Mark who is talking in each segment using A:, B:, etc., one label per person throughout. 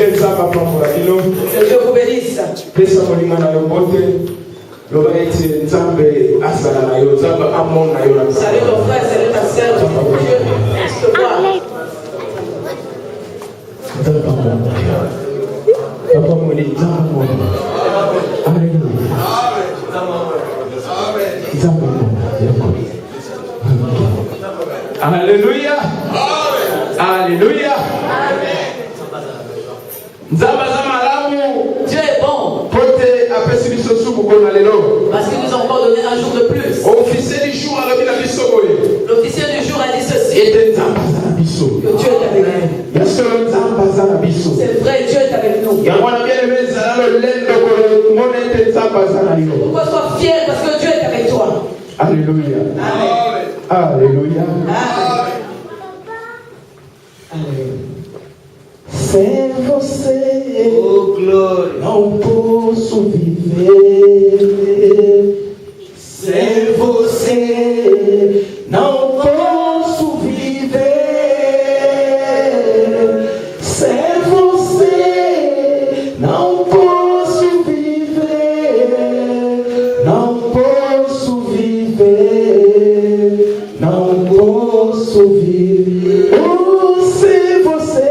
A: Que Dieu vous bénisse. Salut ton frère, salut ta sœur. Dieu te voit.
B: Alléluia. Alléluia.
A: Dieu est bon. Parce qu'il nous a encore donné un jour de plus.
B: L'officier du jour a dit ceci.
A: Que Dieu est avec nous. C'est vrai, Dieu est avec nous. Pourquoi sois fier parce que Dieu est avec toi.
B: Alléluia.
A: Amen.
B: Alléluia.
A: Amen.
B: C'est você.
A: Oh, gloire.
B: Não posso viver. Sem você. Não posso viver. Sem você. Não posso viver. Não posso viver. Não posso viver. Sem você.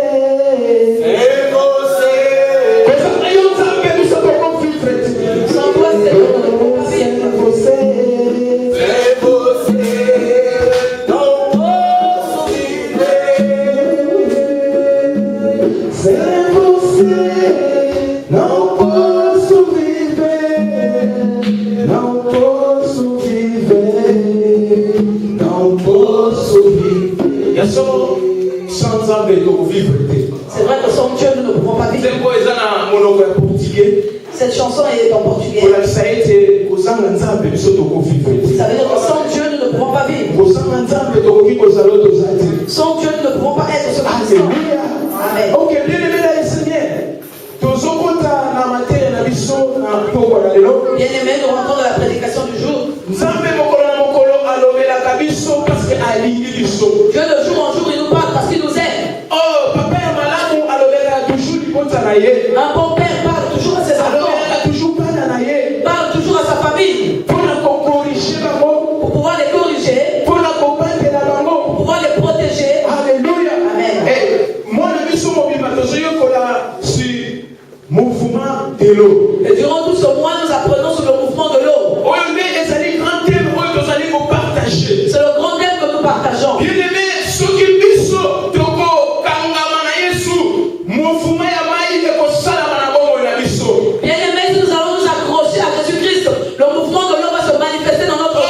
A: C'est vrai que sans Dieu nous ne pouvons pas vivre. Cette chanson est en portugais. Ça veut dire que sans Dieu nous ne pouvons pas vivre. Sans Dieu nous ne pouvons pas être ce que nous sommes. Amen.
B: Ok, bien aimé dans le Seigneur.
A: Bien aimé, nous rentrons dans la prédication du jour. Dieu de jour en jour il nous parle parce qu'il nous aime. Un bon père parle toujours à ses enfants. Parle toujours à sa famille. Pour pouvoir les corriger. Pour pouvoir les protéger.
B: Alléluia.
A: Amen.
B: Mouvement de l'eau.
A: Et durant tout ce mois, nous apprenons sur le mouvement de l'eau. C'est le grand thème que nous partageons.
B: Bien aimé,
A: Bien aimé, si nous allons nous accrocher à Jésus-Christ, le mouvement de l'eau va se manifester dans notre vie.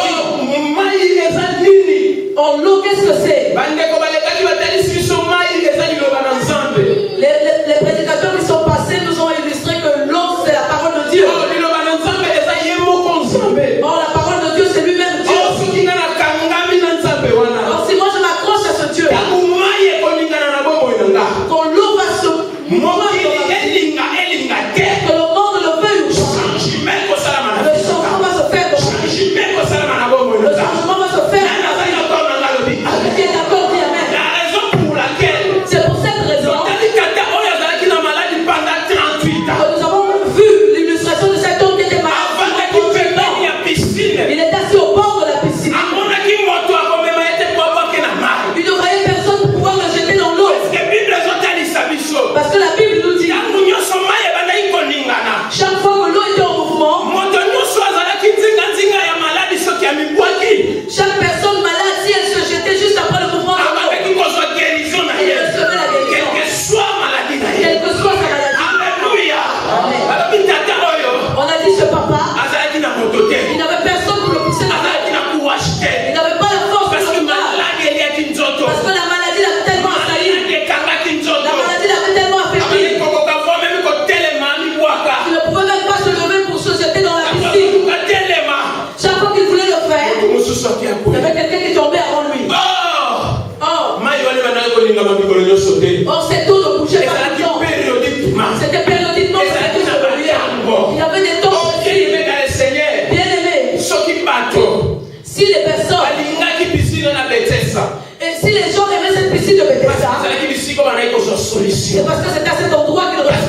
A: En l'eau, qu'est-ce que c'est? Les prédicateurs qui sont passés nous ont illustré que l'eau, c'est la parole de Dieu. Or, la parole de Dieu, c'est lui-même Dieu. Or, si moi je m'accroche à ce Dieu, quand l'eau va se mouvoir, que le monde le veuille ou pas, le changement va se faire. Le changement va se faire. Qui est d'accord, dit amen. C'est pour cette raison que nous avons vu l'illustration de cet homme qui était malade. Il était assis au bord de la piscine. Il ne voyait personne pour pouvoir le jeter dans l'eau. Parce que la Bible nous dit chaque fois que l'eau était en mouvement, chaque personne malade, si elle se jetait juste après le mouvement de l'eau, elle recevait la guérison. Quelle que soit sa maladie. Amen. On a dit ce papa, il n'avait personne pour le pousser dans l'eau. Il n'avait pas la force pour le mal. Parce que la maladie l'a tellement assailli. La maladie l'avait tellement affaibli. Il ne pouvait même pas se lever pour se jeter dans la piscine. Chaque fois qu'il voulait le faire, il y avait quelqu'un qui tombait avant lui. Or, cette eau ne bougeait pas tout le temps. C'était périodiquement. Il y avait des temps. Bien aimé. Si les personnes, et si les gens aimaient cette piscine de Bethesda, c'est parce que c'était à cet endroit qu'ils recherchaient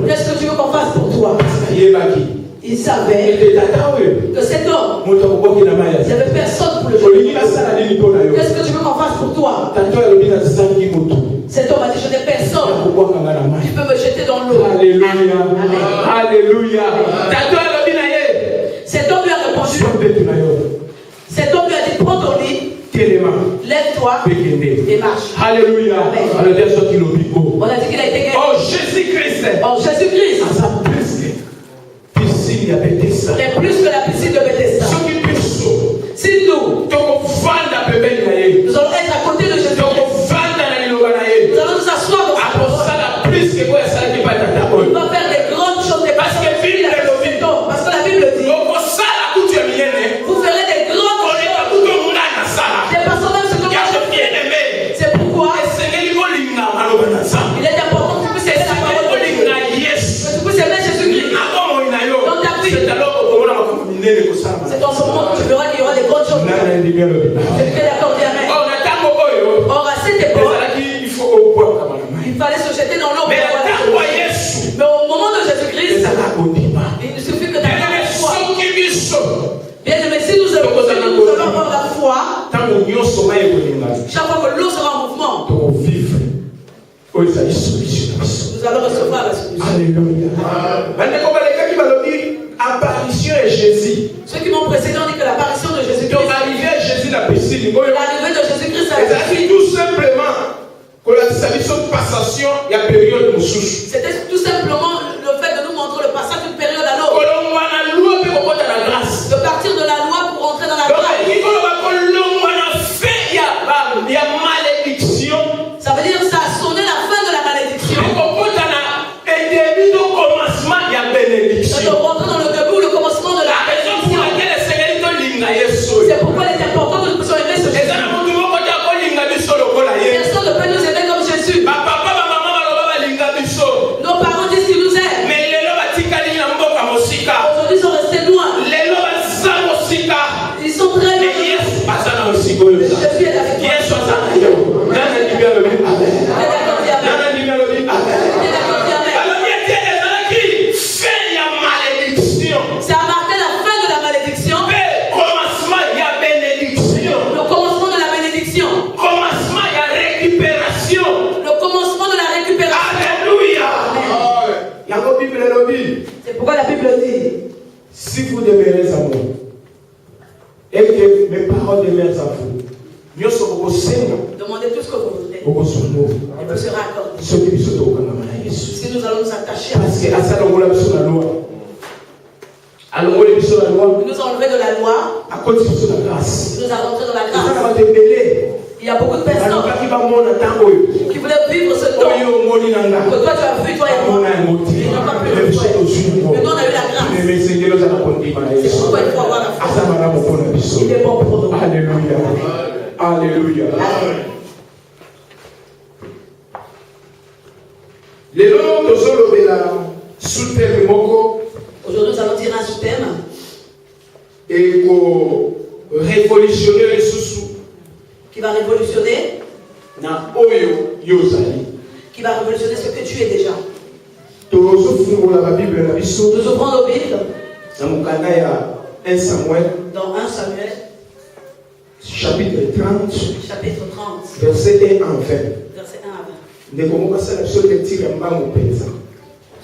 A: Qu'est-ce que tu veux qu'on fasse pour toi? Il savait que cet homme, il n'y avait personne pour le juger. Qu'est-ce que tu veux qu'on fasse pour toi? Cet homme a dit, je n'ai personne. Tu peux me jeter dans l'eau.
B: Alléluia. Alléluia.
A: Cet homme lui a répondu. Cet homme lui a dit, prends ton lit, lève-toi et marche.
B: Alléluia.
A: On a dit qu'il a été guéri.
B: Oh Jésus-Christ.
A: Oh Jésus-Christ.
B: Piscine de Bethesda.
A: Et plus que la piscine de Bethesda. Si nous allons être à côté de Jésus, nous allons nous asseoir dans sa parole. On va faire des grandes choses. Parce que la Bible dit, vous ferez des grandes choses. Des personnes même ce que moi je fais. C'est pourquoi il est important que tu puisses aimer la parole de Dieu. Que tu puisses aimer Jésus-Christ dans ta vie. C'est en ce moment que tu verras qu'il y aura des grandes choses. C'est d'accord, dis amen. Or, à cette époque, il fallait se jeter dans l'eau. Mais au moment de Jésus-Christ, il suffit que tu aies la foi. Bien aimé, si nous allons avoir la foi, chaque fois que l'eau sera en mouvement, nous allons recevoir la solution.
B: Alléluia. Apparition et Jésus.
A: Ceux qui m'ont précédé ont dit que l'apparition de Jésus-Christ,
B: l'arrivée à Jésus la piscine.
A: l'arrivée de Jésus-Christ à la piscine,
B: tout simplement que la solution de passation, il y a période de souche.
A: c'était tout simplement le fait de nous montrer le passage d'une période à l'autre. De partir de la loi pour entrer dans la grâce. Ça veut dire que ça a sonné la fin de la malédiction. De rentrer dans le début, le commencement de la malédiction. C'est pourquoi il est important que nous puissions aimer ce Jésus. Personne ne peut nous aimer comme Jésus. Nos parents disent qu'ils nous aiment. Aujourd'hui, ils sont restés loin. Ils sont très loin. Jésus est avec toi. Ça a marqué la fin de la malédiction. Le commencement de la bénédiction. Le commencement de la récupération.
B: Alléluia.
A: C'est pourquoi la Bible dit,
B: Si vous demeurez en moi, et que mes paroles demeurent en vous,
A: demandez tout ce que vous voulez. Et vous sera accordé. Si nous allons nous attacher à ça, nous enlever de la loi, nous allons rentrer dans la grâce. Il y a beaucoup de personnes qui voulaient vivre ce temps que toi tu as vu, toi et moi. Ils n'ont pas pu le faire. Mais nous on a eu la grâce. C'est pourquoi il faut avoir la foi. Il est bon pour nous.
B: Alléluia. Alléluia.
A: Aujourd'hui nous allons dire un sous-thème.
B: Et pour révolutionner les sous-sous.
A: Qui va révolutionner. Qui va révolutionner ce que tu es déjà. Nous ouvrons nos Bibles. Dans 1 Samuel.
B: Chapitre 30.
A: Verset 1 à 20.
B: Verset 1 à 20.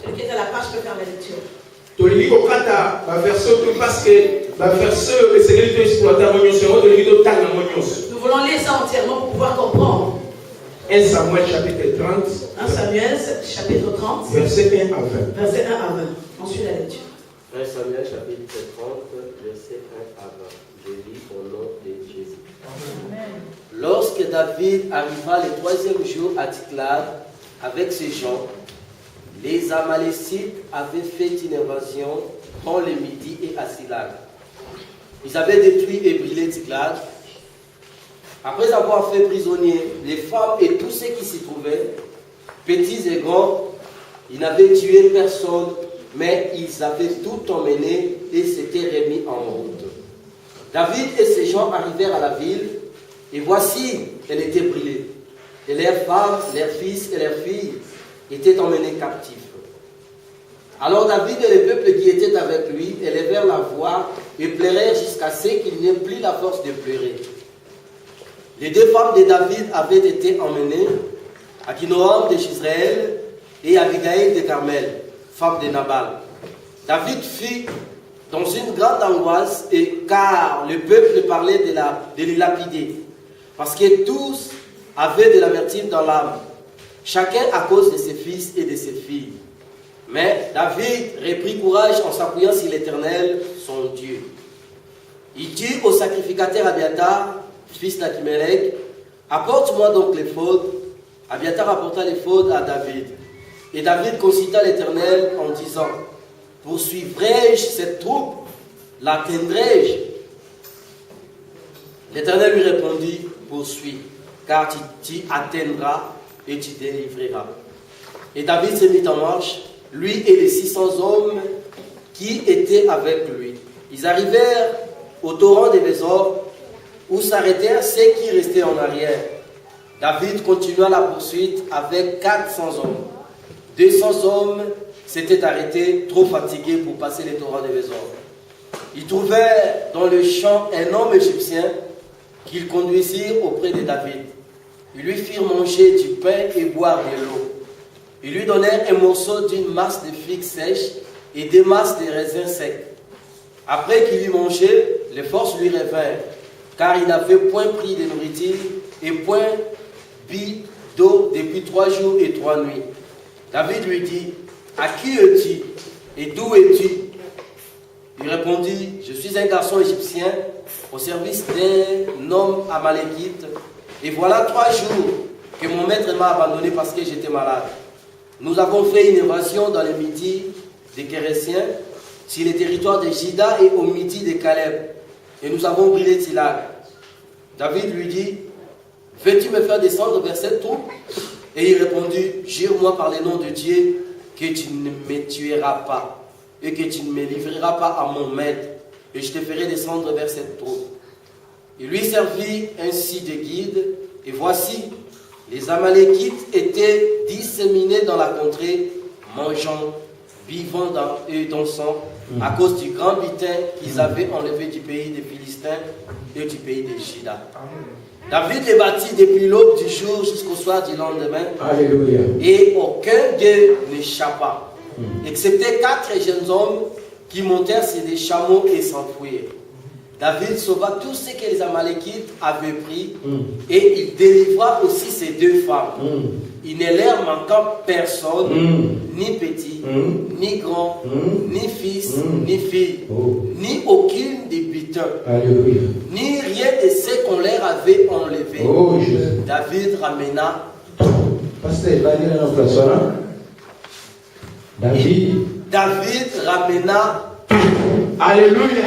B: Celui qui est à
A: la page peut faire la lecture. Nous voulons lire ça entièrement pour pouvoir comprendre.
B: 1 Samuel chapitre 30.
A: 1 Samuel chapitre 30.
B: Verset 1 à 20.
A: Verset 1 à 20. Ensuite la lecture.
C: 1 Samuel chapitre 30, verset 1 à 20. Je lis au nom de Jésus. Amen. Lorsque David arriva le 3e jour à Ticlag avec ses gens, les Amalécites avaient fait une invasion dans le midi et à Silag. Ils avaient détruit et brûlé Ticlag. Après avoir fait prisonniers les femmes et tous ceux qui s'y trouvaient, petits et grands, ils n'avaient tué personne, mais ils avaient tout emmené et s'étaient remis en route. David et ses gens arrivèrent à la ville, et voici, elle était brûlée. Et leurs femmes, leurs fils et leurs filles étaient emmenés captifs. Alors David et le peuple qui était avec lui élevèrent la voix et pleurèrent jusqu'à ce qu'il n'ait plus la force de pleurer. Les deux femmes de David avaient été emmenées, Akinoam de Jezreel et Abigail de Carmel, femme de Nabal. David fut dans une grande angoisse car le peuple parlait de les lapider, parce que tous avaient de l'amertume dans l'âme, chacun à cause de ses fils et de ses filles. Mais David reprit courage en s'appuyant sur l'Éternel, son Dieu. Il dit au sacrificateur Abiatar, fils d'Achimelech, apporte-moi donc l'éphod. Abiatar apporta l'éphod à David. Et David consulta l'Éternel en disant, poursuivrai-je cette troupe? L'atteindrai-je? L'Éternel lui répondit, poursuis, car tu atteindras et tu délivreras. Et David se mit en marche, lui et les 600 hommes qui étaient avec lui. Ils arrivèrent au torrent de Besor, où s'arrêtèrent ceux qui restaient en arrière. David continua la poursuite avec 400 hommes. 200 hommes s'étaient arrêtés, trop fatigués pour passer les torrents de Besor. Ils trouvèrent dans le champ un homme égyptien qu'ils conduisirent auprès de David. Ils lui firent manger du pain et boire de l'eau. Ils lui donnèrent un morceau d'une masse de figues sèches et des masses de raisins secs. Après qu'il eut mangé, les forces lui revinrent, car il n'avait point pris de nourriture et point bu d'eau depuis 3 jours et 3 nuits. David lui dit, à qui es-tu et d'où es-tu? Il répondit, je suis un garçon égyptien au service d'un homme amalékite, et voilà 3 jours que mon maître m'a abandonné parce que j'étais malade. Nous avons fait une évasion dans le midi des Kérésiens, sur les territoires de Juda et au midi de Caleb, et nous avons brûlé Tzilag. David lui dit, veux-tu me faire descendre vers cette troupe? Et il répondit, jure-moi par le nom de Dieu que tu ne me tueras pas et que tu ne me livreras pas à mon maître, et je te ferai descendre vers cette troupe. Il lui servit ainsi de guide, et voici, les Amalékites étaient disséminés dans la contrée, mangeant, vivant et dansant, à cause du grand butin qu'ils avaient enlevé du pays des Philistins et du pays de Juda. David les battit depuis l'aube du jour jusqu'au soir du lendemain. Alléluia. Et aucun d'eux n'échappa, excepté 4 jeunes hommes qui montèrent sur des chameaux et s'enfuirent. David sauva tout ce que les Amalékites avaient pris et il délivra aussi ses 2 femmes. Il ne leur manqua personne, ni petit, ni grand, ni fils, ni fille, ni aucune des butins, ni rien de ce qu'on leur avait enlevé. David ramena. David ramena.
B: Alléluia.